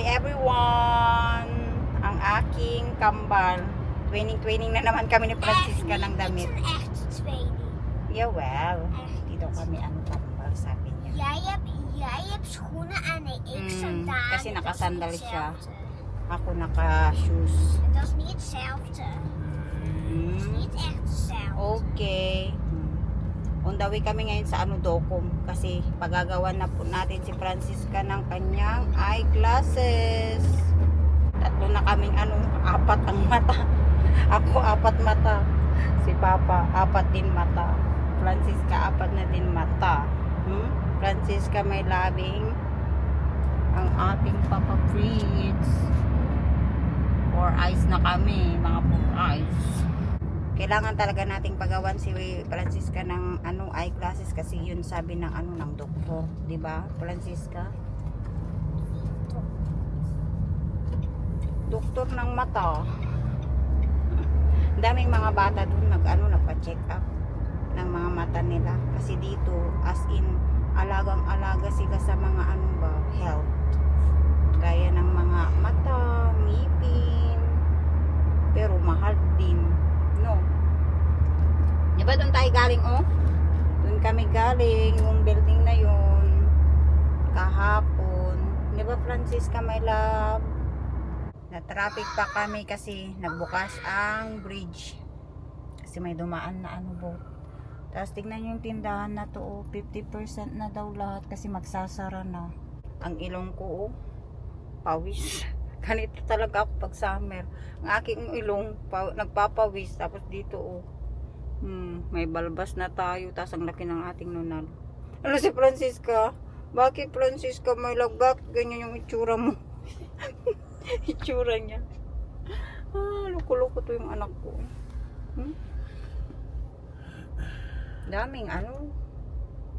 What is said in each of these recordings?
Hi everyone! Ang aking kambal. Twinning na naman kami ni Francisca ng damit. Niet een echte tweeling. Jawel. Dito kami ang kambal, sabi niya. Jij hebt schoenen aan en ik sandalen. Kasi nakasandal Dat is niet siya. hetzelfde. Ako naka-shoes. Dat is niet hetzelfde. Dat is niet echt hetzelfde. Okay. On the way kami ngayon sa Docom kasi pagagawan na po natin si Francisca ng kanyang eyeglasses. Tatlo na kaming apat ang mata. Ako 4 mata. Si Papa 4 din mata. Francisca 4 na din mata. Francisca may labing ang ating Papa Fritz. 4 eyes na kami, mga 4 eyes. Kailangan talaga nating pagawan si Francisca ng eyeglasses kasi yun sabi ng ng doktor, 'di ba? Francisca? Doktor ng mata. Daming mga bata doon nagpa-check up ng mga mata nila kasi dito as in alagang-alaga sila sa mga health. Gaya ng mga mata, ngipin. Pero mahal din. No. Diba doon tayo galing Doon kami galing, yung building na yun. Kahapon. Diba Francisca, my love? Na-traffic pa kami kasi nagbukas ang bridge. Kasi may dumaan na boat. Tapos tingnan yung tindahan na to, 50% na daw lahat kasi magsasara na. Ang ilong ko, pawis. Ganito talaga ako pag summer. Ang aking ilong nagpapawis. Tapos dito may balbas na tayo. Tapos ang laki ng ating nunal. Ano si Francisca? Bakit Francisca may lagbak? Ganyan yung itsura mo. Itsura niya. Loko-loko to yung anak ko. Daming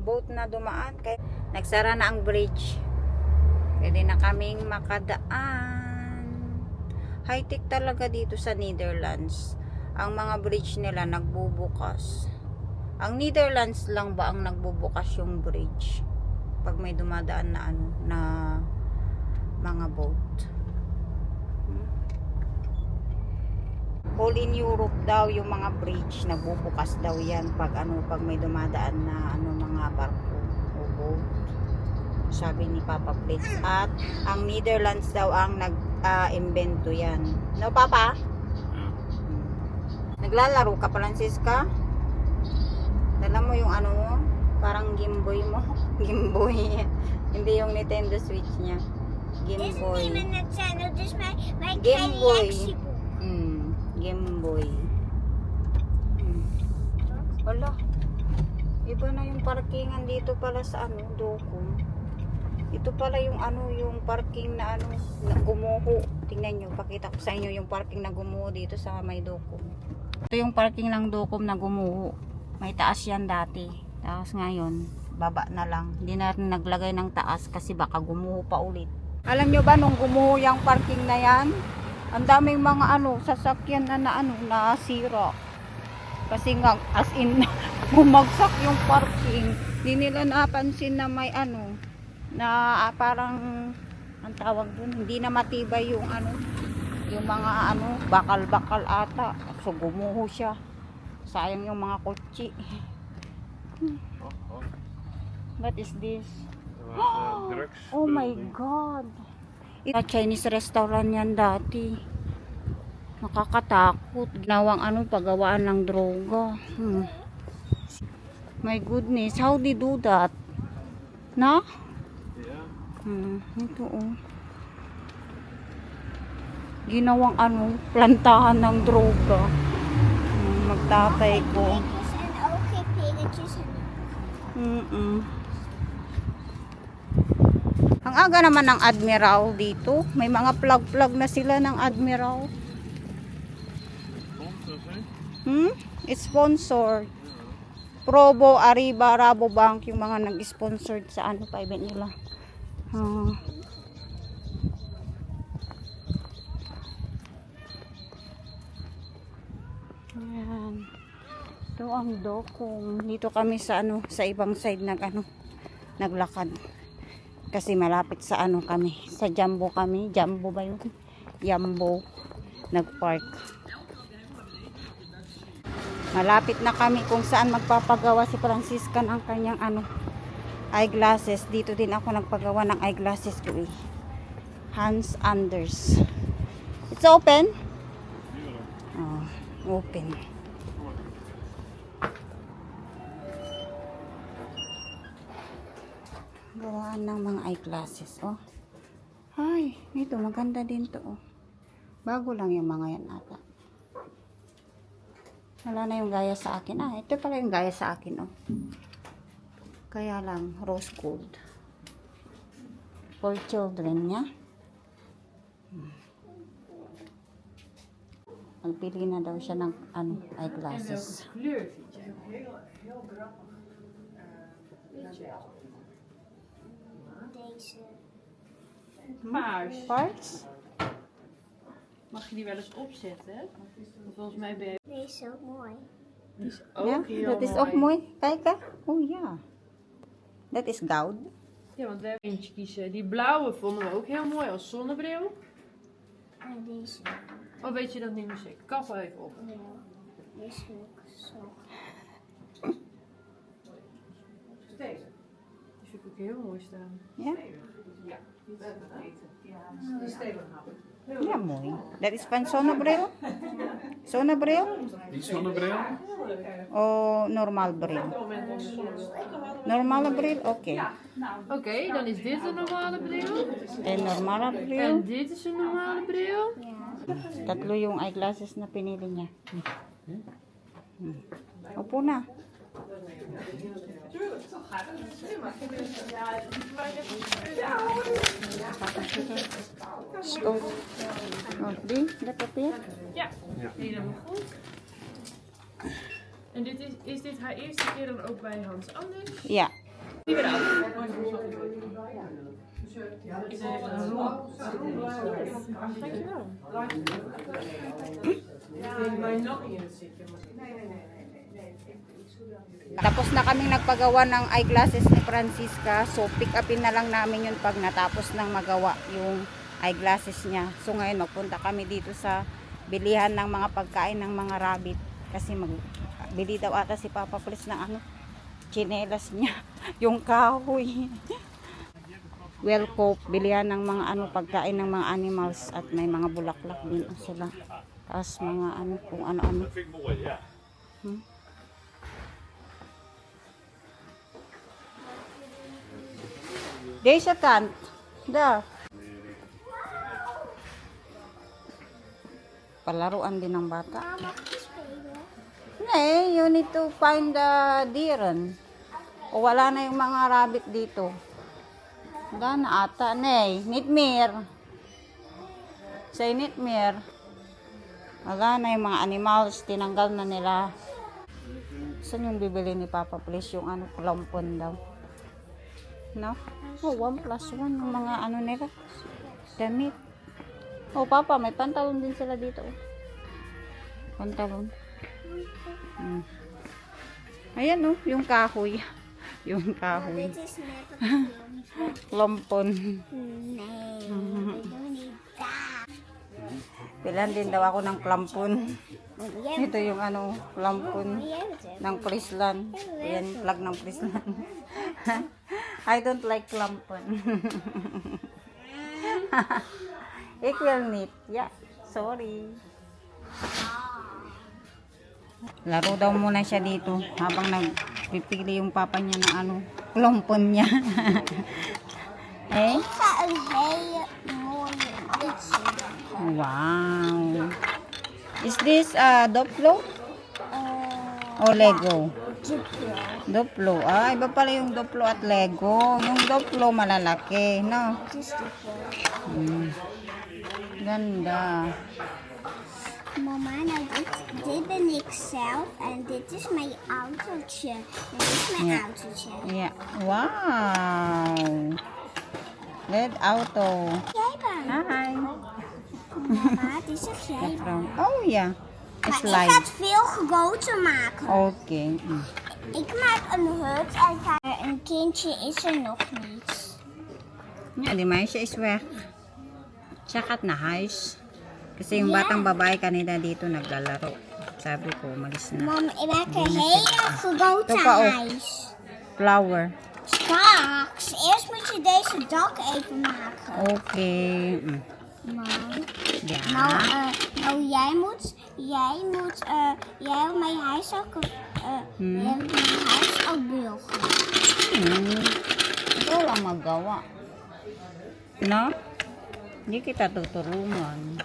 boat na dumaan. Kaya nagsara na ang bridge. Pwede na kaming makadaan. High-tech talaga dito sa Netherlands. Ang mga bridge nila nagbubukas. Ang Netherlands lang ba ang nagbubukas yung bridge? Pag may dumadaan na na mga boat. All in Europe daw yung mga bridge nagbubukas daw yan pag pag may dumadaan na mga barko o boat. Sabi ni Papa Fritz. At ang Netherlands daw ang nag-invento yan. No, Papa? Naglalaro ka, Francisca? Dala mo yung mo? Parang Game Boy mo. Game Boy. Hindi yung Nintendo Switch niya. Game Dit is Boy. niet mijn Nintendo, dus mijn Game Boy. collectieboek. Game Boy. Wala. Iba na yung parkingan dito pala sa Docom. Ito pala yung yung parking na na gumuho. Tingnan nyo, pakita ko sa inyo yung parking na gumuho dito sa may Docom. Ito yung parking ng Docom na gumuho. May taas yan dati. Tapos ngayon, baba na lang. Hindi na rin naglagay ng taas kasi baka gumuho pa ulit. Alam nyo ba nung gumuho yung parking na yan? Ang daming mga sasakyan na nasira. Kasi nga as in bumagsak yung parking. Hindi nila napansin na may na parang ang tawag dun, hindi na matibay yung yung mga bakal-bakal ata. So gumuho siya. Sayang yung mga kotse. What is this? Oh my God. Chinese restaurant yan dati. Nakakatakot. Ginawang paggawaan ng droga. My goodness, how they do that? Na? Ito ginawang plantahan ng droga. Magtatay ko. En ook geen pilletjes. Ang aga naman ng Admiral dito. May mga plug-plug na sila ng Admiral. It's sponsored. Probo, Arriba, Rabobank yung mga nag-sponsored sa private nila. Ayan. Ito ang Docom. Dito kami sa sa ibang side naglakad. Kasi malapit sa ano kami, sa Jumbo kami. Jumbo ba yun? Jumbo. Nagpark. Malapit na kami kung saan magpapagawa si Francisca ng kanyang ano, eyeglasses. Dito din ako nagpagawa ng eyeglasses ko eh. Hans Anders. It's open? Oh, open. Gawaan ng mga eyeglasses, oh. Ay, ito maganda din to, oh. Bago lang yung mga yan ata. Wala na yung gaya sa akin. Ah, ito pala yung gaya sa akin, oh. Kaya lang, rose gold. For children, niya. Magpili na daw siya ng ano, eyeglasses. Kleur vind jij heel grappig. Deze. Paars. Parts? Mag je die wel eens opzetten? Volgens mij ben je... Deze is zo mooi. Die is Ja, ook heel dat is ook mooi. Kijk, hè. Oh ja. Dat is goud. Ja, want we hebben eentje kiezen. Die blauwe vonden we ook heel mooi als zonnebril. En deze. Oh, weet je dat niet meer zeker? Kap wel even op. Ja. Deze vind ik zo. Deze. Die vind ik ook heel mooi staan. Ja? Ja, die is die is stevig. Ja, mooi. Dat is van zonnebril? Zonnebril? Die zonnebril? O normaal bril? Normale bril? Oké. Oké, dan is dit een normale bril. En normale En bril? dit is een normale bril. Ja. Tatlo yung eyeglasses na pinili niya. Upo na. Zo. Oh, die, dat papier? Ja, helemaal goed. En is dit haar eerste keer dan ook bij Hans Anders? Ja. Die weer af. Dankjewel. Tapos na kaming nagpagawa ng eyeglasses ni Francisca. So, pick upin na lang namin yun pag natapos nang magawa yung eyeglasses niya. So, ngayon magpunta kami dito sa bilihan ng mga pagkain ng mga rabbit. Kasi bili daw ata si Papa Plis ng ano, chinelas niya. Yung kahoy. Well cope, bilihan ng mga ano, pagkain ng mga animals. At may mga bulaklak din sila. Tapos mga ano, kung ano-ano. Dat vind ik mooi, ja. Deze kant. Daar. Palaruan din ng bata. Mag ik spelen? Nee, you need to find the dieren. O wala na yung mga rabbit dito. Wala na ata. Nee, niet meer. Say niet meer. Wala na yung mga animals. Tinanggal na nila. Saan yung bibili ni Papa Please? Yung ano, lampon daw. No? Oh, 1+1 yung mga ano nila. Damit. Oh, Papa, may pantalon din sila dito. Oh. Pantalon. Ayan, oh, yung kahoy. Yung kahoy. Dit is net op de film. Lampon. Nee, we doen niet daar. Pilan din daw ako ng plampon. Jij Ito yung ano, plampon jij bent hem. ng Prislan. Ayan, plug ng Prislan. I don't like plampon. Ik wil niet. Ja, sorry. Laro daw muna siya dito habang nagpipili yung papa niya ng ano, plampon niya. Eh? Ik ga een hele mooie iets doen. Wow. Is this Duplo o Lego? Duplo. Duplo. Ah, iba pala yung Duplo at Lego. Yung Duplo malalaki, no? Het is Duplo. Ganda. Mama, nou dit ben ik zelf en dit is mijn autootje. En dit is mijn Ja. autootje. Yeah. Wow. Red auto. Jij bent. Hi. Mama, die zeg jij Brown. bent. Oh ja. Maar ik ga Slide. het veel groter maken. Okay. Ik maak een hut en een kindje is er nog niet. Ja, die meisje is weg. Siya gaat naar huis. Kasi yung batang babae kanina dito naglalaro. Sabi ko, umalis na. Mam, ik maak een hele grote Topa ook. huis. Flower. Straks, eerst moet je deze dak even maken. Okay. Mam. Ja. Nou, jij moet mijn huis ook, jij moet mijn huis ook bulgen. Ito lang magawa. No? Hindi kita tutulungan.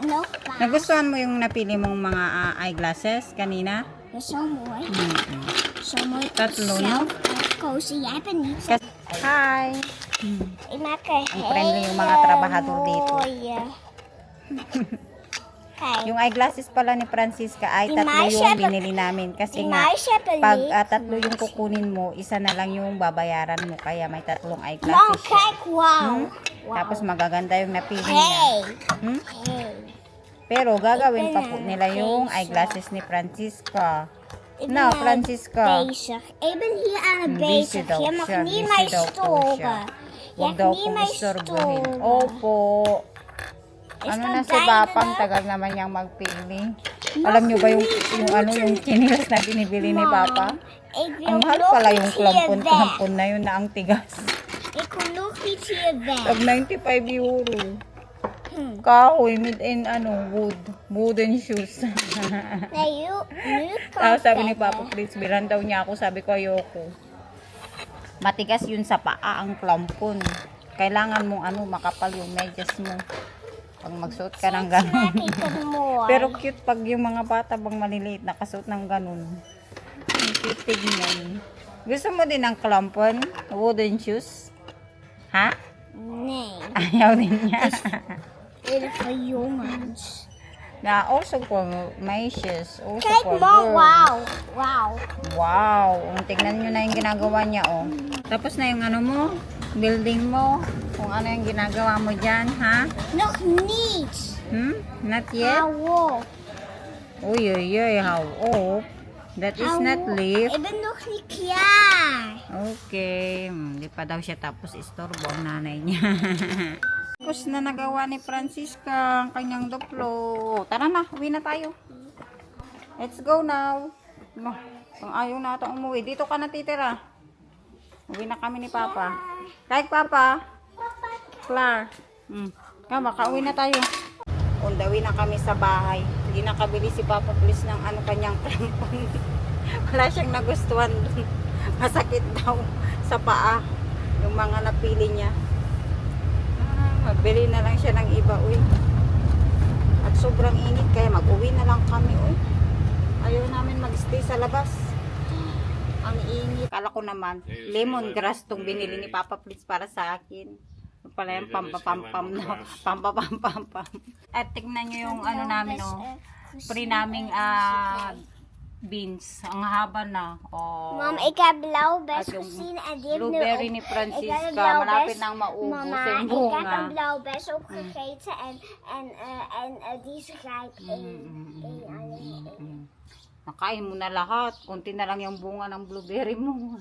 Nog pa. Nagustuhan mo yung napili mong mga eyeglasses kanina? Dat is zo mooi. Zo mooi. Tatlo, no? Zelf uitgekozen. Jij bent niet zo. Hi! Ik maak een Ang friendly yung mga trabahador dito. mooie. Kijk, Yung eyeglasses pala ni Francisca ay Die tatlo meisje yung hebben- binili namin. Kasi die nga, meisje heeft een pag lied. tatlo yung kukunin mo, isa na lang yung babayaran mo. Kaya may tatlong Mam, eyeglasses siya. kijk, wauw. Tapos magaganda yung napili niya. Hey, Hmm? hey. Pero gagawin pa po ben nila yung bezig. eyeglasses ni Francisca. Ik ben Nou, aan het Francisca. bezig. Ik ben hier aan het Busy bezig. daw Je mag siya, niet busy mij daw po siya. storen. Je Huwag mag daw niet pong mij istorbohin. storen. Opo. Is Ano dat na si beide Bapang, na? tagal naman niyang magpili. Alam niyo ba yung chinilas na binibili ni Papa? Ik wil Ang mahal nog pala yung iets hier weg. klampon-klampon na yun na ang tigas. Ik wil nog iets hier weg. Tag 95 euro. Hm. Kahoy, made in wooden shoes. Nee, nu kan Tapos sabi ni verder. Papa, please, bilan daw niya ako. Sabi ko, ayoko. Matigas yun sa paa, ang klampon. Kailangan mong makapal yung medyas mo. Pag magsuot ka ng Maak ganun. ik het mooi. Pero cute pag yung mga bata bang maliliit nakasuot ng ganun. Ang cute tignan. Gusto mo din ng klampon? Wooden shoes? Ha? Nee, Ayaw din niya. dit is voor jongens. Na also for meisjes. Also Kijk, for mam, girls. wauw. Wauw. Wow. Tignan nyo na yung ginagawa niya, oh. Tapos na yung mo, building mo. Kung ano yung ginagawa mo dyan, ha? Nog niet. Not yet? Hou op. Uy, uy, uy, how up? That is Hou not op. lift. Ik ben nog niet klaar. Okay. Hindi pa daw siya tapos istorbo ang nanay niya. Tapos na nagawa ni Francisca ang kanyang duplo. Tara na, uwi na tayo. Let's go now. Kung ayaw na ito umuwi, dito ka natitira. Uwi na kami ni Papa. Kahit Papa. Clar. Kama, kauwi na tayo. On the way na kami sa bahay. Hindi nakabili si Papa please ng kanyang krampon. Wala siyang nagustuhan dun. Masakit daw sa paa. Yung mga napili niya. Magbili na lang siya ng iba, uy. At sobrang init, kaya mag-uwi na lang kami, uy. Ayaw namin mag-stay sa labas. Ang init. Kala ko naman, lemongrass tong binili ni Papa Please para sa akin. Yung pala yung pampapampam na. Pampapampam. At tignan nyo yung namin, oh. Pre naming beans. Ang haba na. Oh. Mam, ik heb blauwbes At yung gezien en die heeft nu blueberry ook... ni Ik heb Francisca. een blauwbes. Malapit nang maubos Mama, yung ik heb bunga. een blauwbes opgegeten en die is rijp. Eén alleen. Nakain mo na lahat. Kunti na lang yung bunga ng blueberry mo.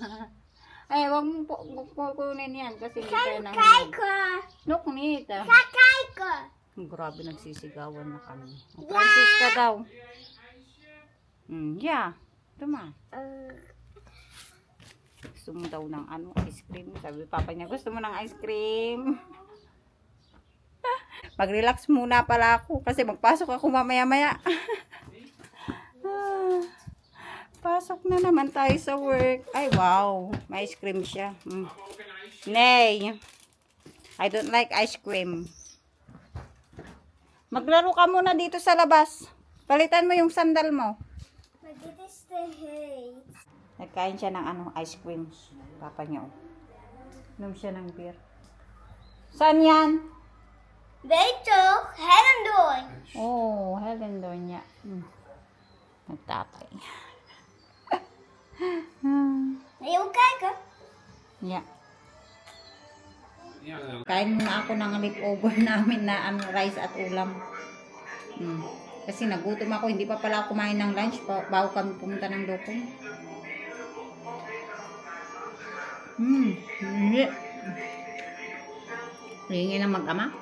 Ay, wag mo kukunin yan kasi hindi tayo Ga nang... kijken. Look, Nita. Ga kijken. Grabe, nagsisigawan na kami. Ang Francisca daw. Yeah. Tuma. Gusto mo daw ng ice cream. Sabi Papa niya, gusto mo ng ice cream? Mag-relax muna pala ako kasi magpasok ako mamaya-maya. Pasok na naman tayo sa work. Ay, wow. May ice cream siya. Nay. I don't like ice cream. Maglaro ka muna dito sa labas. Palitan mo yung sandal mo. Maar dit is te heet. Nagkain siya ng ice cream. Papa niya, oh. Inom siya ng beer. Saan yan? Weet toch? Hellendoorn. Oh, Helen doon niya. Nagtatay. Wil je ook kijken? Yeah. Kain muna ako ng leftover namin na rice at ulam. Kasi nagutom ako. Hindi pa pala ako kumain ng lunch bago kami pumunta ng dokong. Hingi ng mag-ama.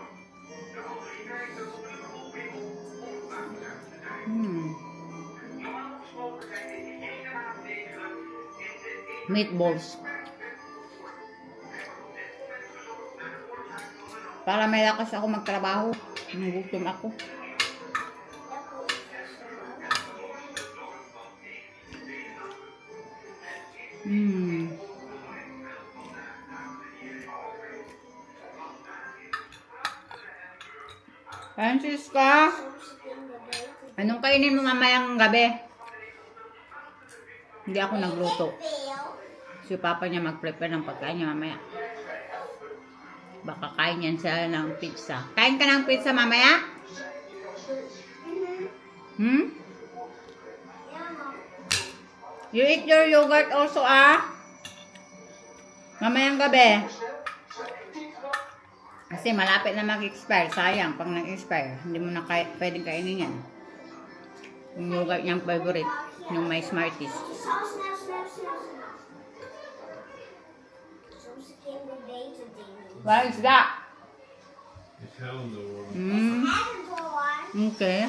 Meatballs. Para may lakas ako magtrabaho. Nagutom ako. Francisca, anong kainin mo mamayang gabi? Hindi ako nagluto. Si Papa niya mag-prepare ng pagkain niya mamaya. Baka kain yan siya ng pizza. Kain ka ng pizza mamaya? You eat your yogurt also, mamayang gabi. Kasi malapit na mag-expire. Sayang, pag nag-expire, hindi mo na pwedeng kainin yan. Yung yogurt niyang favorite, yung may Smarties. What is that? It's hell in the world. Okay.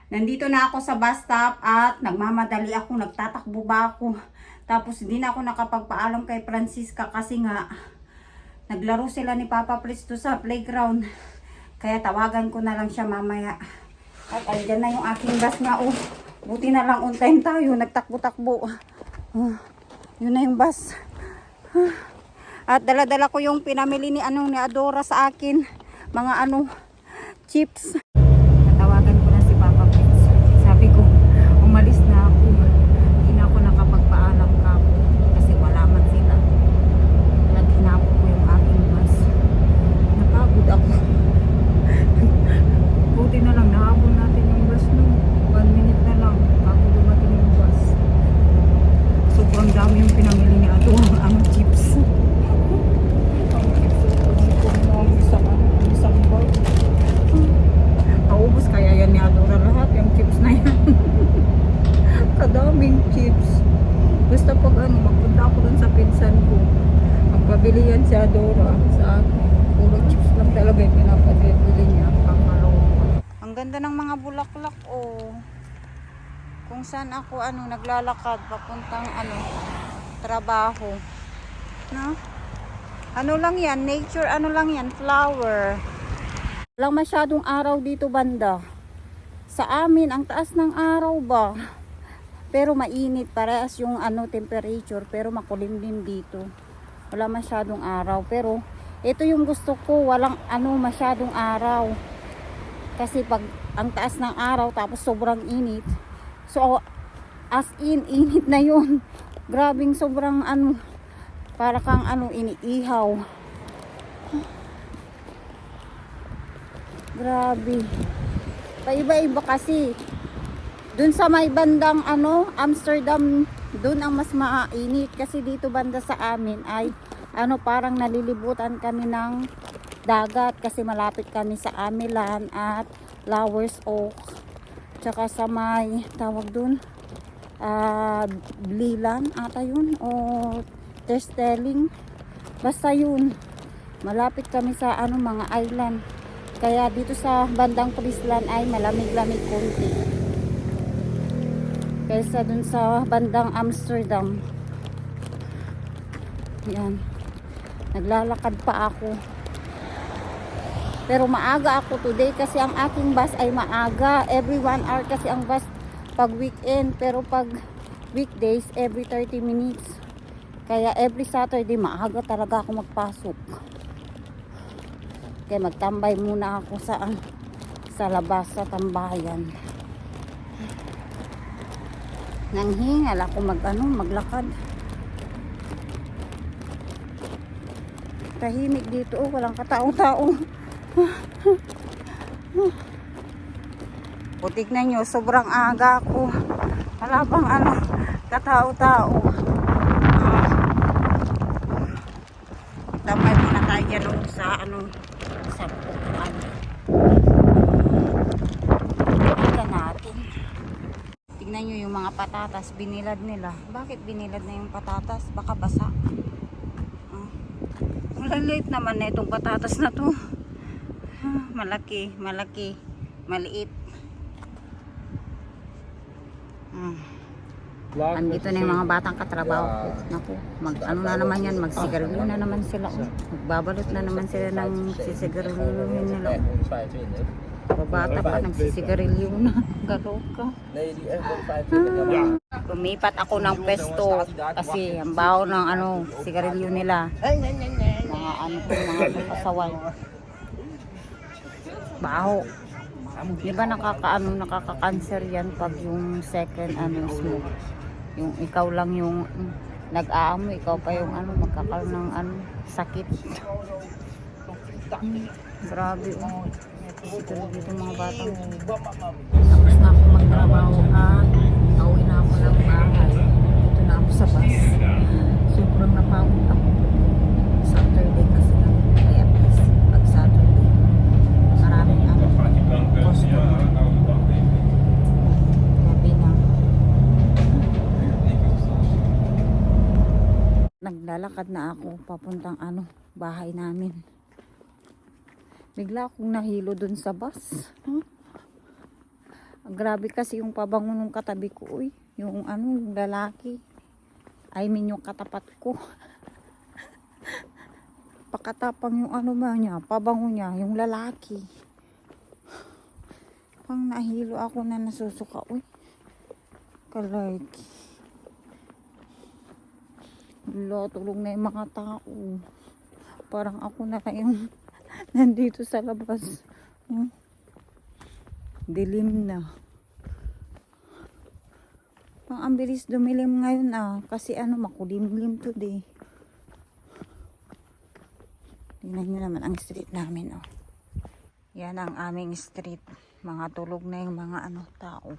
Nandito na ako sa bus stop at nagmamadali ako, nagtatakbo ba ako. Tapos hindi na ako nakapagpaalam kay Francisca kasi nga naglaro sila ni Papa Presto sa playground. Kaya tawagan ko na lang siya mamaya. At andyan na yung aking bus nga. Buti na lang on time tayo, nagtakbo-takbo. Yun na yung bus. At dala-dala ko yung pinamili ni Adora sa akin. Mga chips. Natawagan ko na si Papa Presto. Sabi ko, umalis na ako. Hindi na ako nakapagpaalam ka kasi wala man sila. Naghinapon ko yung aking bus. Napagod ako. Buti na lang nahabol natin yung bus no. 1 minute na lang bago dumating yung bus. Sobrang dami yung pinamili ni Ato ang chips. Isang bag. Naubos kaya yan ni Adora lahat yung chips na yan. Kadaming chips. Basta pag magpunta ako dun sa pinsan ko, magpabili yan si Adora sa akin. Puro chips lang talaga yung pinapabili niya. Kakaloka. Ang ganda ng mga bulaklak kung saan ako naglalakad papuntang trabaho. No? Ano lang yan? Nature, lang yan? Flower. Walang masyadong araw dito banda. Sa amin, ang taas ng araw ba? Pero mainit, parehas yung temperature, pero makulimlim dito. Wala masyadong araw. Pero, ito yung gusto ko, walang masyadong araw. Kasi pag ang taas ng araw, tapos sobrang init. So, as in, init na yun. Grabing sobrang para kang iniihaw. Grabe. Paiba-iba kasi. Dun sa may bandang Amsterdam, dun ang mas mainit kasi dito banda sa amin ay parang nalilibutan kami ng dagat kasi malapit kami sa Amilan at Flowers Oak. Tsaka sa may tawag dun Blilan ata yun o Terstelling. Basta yun. Malapit kami sa mga island. Kaya dito sa bandang Friesland ay malamig-lamig konti. Kaysa dun sa bandang Amsterdam. Yan. Naglalakad pa ako. Pero maaga ako today kasi ang aking bus ay maaga. Every 1 hour kasi ang bus pag weekend. Pero pag weekdays, every 30 minutes. Kaya every Saturday, maaga talaga ako magpasok. Kaya magtambay muna ako sa labas sa tambayan. Nanghingal ako maglakad. Tahimik dito, walang katao-tao. O tignan nyo, sobrang aga ako. Wala bang katao-tao. Tambay muna tayo dyan sa sa pupuan. Tignan natin. Tignan nyo yung mga mga patatas, binilad nila. Bakit binilad na yung patatas? Baka basa. Malaliit naman na itong patatas na to. Malaki, maliit. Andito na yung mga batang katrabaho ko. Naku, ano na naman yan, magsigarilyo na naman sila. Magbabalot na naman sila ng sisigarilyo nila. Babata pa, nagsisigarilyo na. Galoka. Lumipat ako ng pesto kasi ang baho ng sigarilyo nila. Mga pasaway. Baho. Di ba nakaka-cancer yan pag yung second smoke. Yung ikaw lang yung nag-aamoy, ikaw pa yung magkakaroon ng sakit. Grabe Ito dito mga batang. Tapos na ako magtrabaho pauwi na ako ng bahay. Dito na ako sa bus. Sobrang napagod ako. Saturday kasi lang. Kaya please, pag Saturday, maraming customer. Gabi na. Naglalakad na ako papuntang bahay namin. Bigla akong nahilo dun sa bus. Grabe kasi yung pabango ng katabi ko. Yung yung lalaki. I mean yung katapat ko. Pakatapang yung niya, pabango niya, yung lalaki. Pang nahilo ako na nasusuka. Kalarki. Tulog na yung mga tao. Parang ako na yung nandito sa labas. Dilim na. Ang bilis dumilim ngayon kasi makulimlim today. Tingnan nyo naman ang street namin Yan ang aming street. Mga tulog na yung mga tao.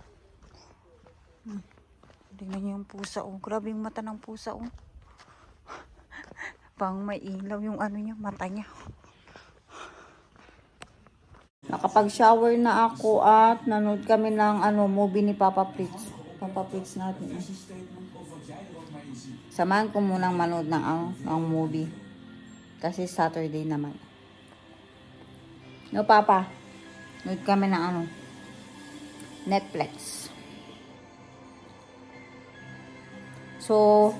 Tingnan nyo yung pusa Grabe yung mata ng pusa Pang may ilaw yung niya, mata niya. Nakapag-shower na ako at nanood kami ng movie ni Papa Fritz. Papa Fritz natin. Samahan ko munang manood ng movie. Kasi Saturday naman. No, Papa. Nanood kami ng Netflix. So,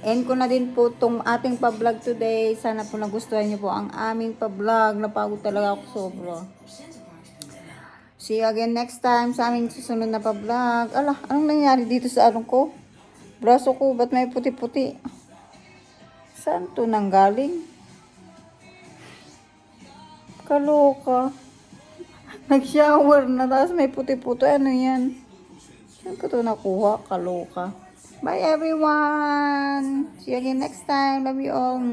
end ko na din po itong ating pa-vlog today. Sana po nagustuhan niyo po ang aming pa-vlog. Napagod talaga ako sobra. See you again next time sa aming susunod na pa-vlog. Anong nangyari dito sa ko? Braso ko, ba't may puti-puti? Saan to nanggaling? Kaloka. Nag-shower na, tapos may puti-puti. Ano yan? Saan ko to nakuha? Kaloka. Bye everyone. See you again next time. Love you all.